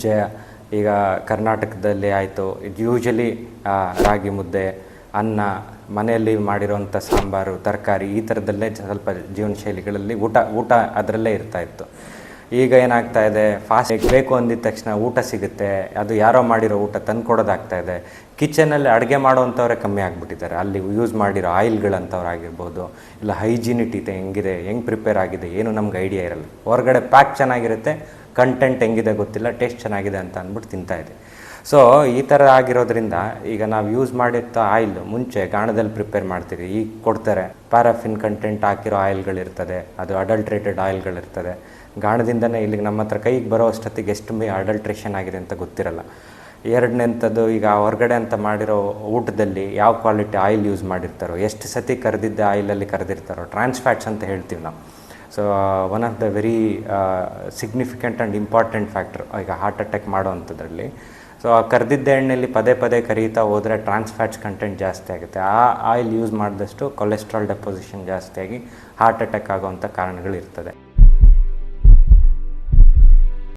ಮುಂಚೆ ಈಗ ಕರ್ನಾಟಕದಲ್ಲಿ ಆಯಿತು, ಯೂಶಲಿ ರಾಗಿ ಮುದ್ದೆ, ಅನ್ನ, ಮನೆಯಲ್ಲಿ ಮಾಡಿರೋವಂಥ ಸಾಂಬಾರು, ತರಕಾರಿ ಈ ಥರದಲ್ಲೇ ಸ್ವಲ್ಪ ಜೀವನ ಶೈಲಿಗಳಲ್ಲಿ ಊಟ ಅದರಲ್ಲೇ ಇರ್ತಾಯಿತ್ತು. ಈಗ ಏನಾಗ್ತಾ ಇದೆ, ಫಾಸ್ಟ್ ಬೇಕು ಅಂದಿದ ತಕ್ಷಣ ಊಟ ಸಿಗುತ್ತೆ, ಅದು ಯಾರೋ ಮಾಡಿರೋ ಊಟ ತಂದು ಕೊಡೋದಾಗ್ತಾಯಿದೆ. ಕಿಚನಲ್ಲಿ ಅಡುಗೆ ಮಾಡೋವಂಥವ್ರೆ ಕಮ್ಮಿ ಆಗಿಬಿಟ್ಟಿದ್ದಾರೆ. ಅಲ್ಲಿ ಯೂಸ್ ಮಾಡಿರೋ ಆಯಿಲ್ಗಳಂಥವ್ರು ಆಗಿರ್ಬೋದು, ಇಲ್ಲ ಹೈಜಿನಿಟಿ ಹೆಂಗಿದೆ, ಹೆಂಗೆ ಪ್ರಿಪೇರ್ ಆಗಿದೆ ಏನು ನಮ್ಗೆ ಐಡಿಯಾ ಇರಲ್ಲ. ಹೊರಗಡೆ ಪ್ಯಾಕ್ ಚೆನ್ನಾಗಿರುತ್ತೆ, ಕಂಟೆಂಟ್ ಹೆಂಗಿದೆ ಗೊತ್ತಿಲ್ಲ, ಟೇಸ್ಟ್ ಚೆನ್ನಾಗಿದೆ ಅಂತ ಅಂದ್ಬಿಟ್ಟು ತಿಂತಾಯಿದೆ. ಸೊ ಈ ಥರ ಆಗಿರೋದ್ರಿಂದ ಈಗ ನಾವು ಯೂಸ್ ಮಾಡಿರ್ತ ಆಯಿಲ್ ಮುಂಚೆ ಗಾಣದಲ್ಲಿ ಪ್ರಿಪೇರ್ ಮಾಡ್ತೀವಿ, ಈಗ ಕೊಡ್ತಾರೆ ಪ್ಯಾರಾಫಿನ್ ಕಂಟೆಂಟ್ ಹಾಕಿರೋ ಆಯಿಲ್ಗಳಿರ್ತದೆ, ಅದು ಅಡಲ್ಟ್ರೇಟೆಡ್ ಆಯಿಲ್ಗಳಿರ್ತದೆ. ಗಾಣದಿಂದನೇ ಇಲ್ಲಿಗೆ ನಮ್ಮ ಹತ್ರ ಕೈಗೆ ಬರೋ ಅಷ್ಟೊತ್ತಿಗೆ ಎಷ್ಟು ಅಡಲ್ಟ್ರೇಷನ್ ಆಗಿದೆ ಅಂತ ಗೊತ್ತಿರಲ್ಲ. ಎರಡನೇಂಥದ್ದು, ಈಗ ಹೊರಗಡೆ ಅಂತ ಮಾಡಿರೋ ಊಟದಲ್ಲಿ ಯಾವ ಕ್ವಾಲಿಟಿ ಆಯಿಲ್ ಯೂಸ್ ಮಾಡಿರ್ತಾರೋ, ಎಷ್ಟು ಸತಿ ಕರೆದಿದ್ದ ಆಯಿಲಲ್ಲಿ ಕರೆದಿರ್ತಾರೋ, ಟ್ರಾನ್ಸ್ ಫ್ಯಾಟ್ಸ್ ಅಂತ ಹೇಳ್ತೀವಿ ನಾವು. So one of the very significant and important factor ಈಗ ಹಾರ್ಟ್ ಅಟ್ಯಾಕ್ ಮಾಡೋ ಅಂಥದ್ರಲ್ಲಿ. ಸೊ ಆ ಕರೆದಿದ್ದ ಎಣ್ಣೆಯಲ್ಲಿ ಪದೇ ಪದೇ ಕರೀತಾ ಹೋದರೆ ಟ್ರಾನ್ಸ್ ಫ್ಯಾಟ್ಸ್ ಕಂಟೆಂಟ್ ಜಾಸ್ತಿ ಆಗುತ್ತೆ. ಆ ಆಯಿಲ್ ಯೂಸ್ ಮಾಡಿದಷ್ಟು ಕೊಲೆಸ್ಟ್ರಾಲ್ ಡೆಪೋಸಿಷನ್ ಜಾಸ್ತಿಯಾಗಿ ಹಾರ್ಟ್ ಅಟ್ಯಾಕ್ ಆಗೋವಂಥ ಕಾರಣಗಳಿರ್ತದೆ.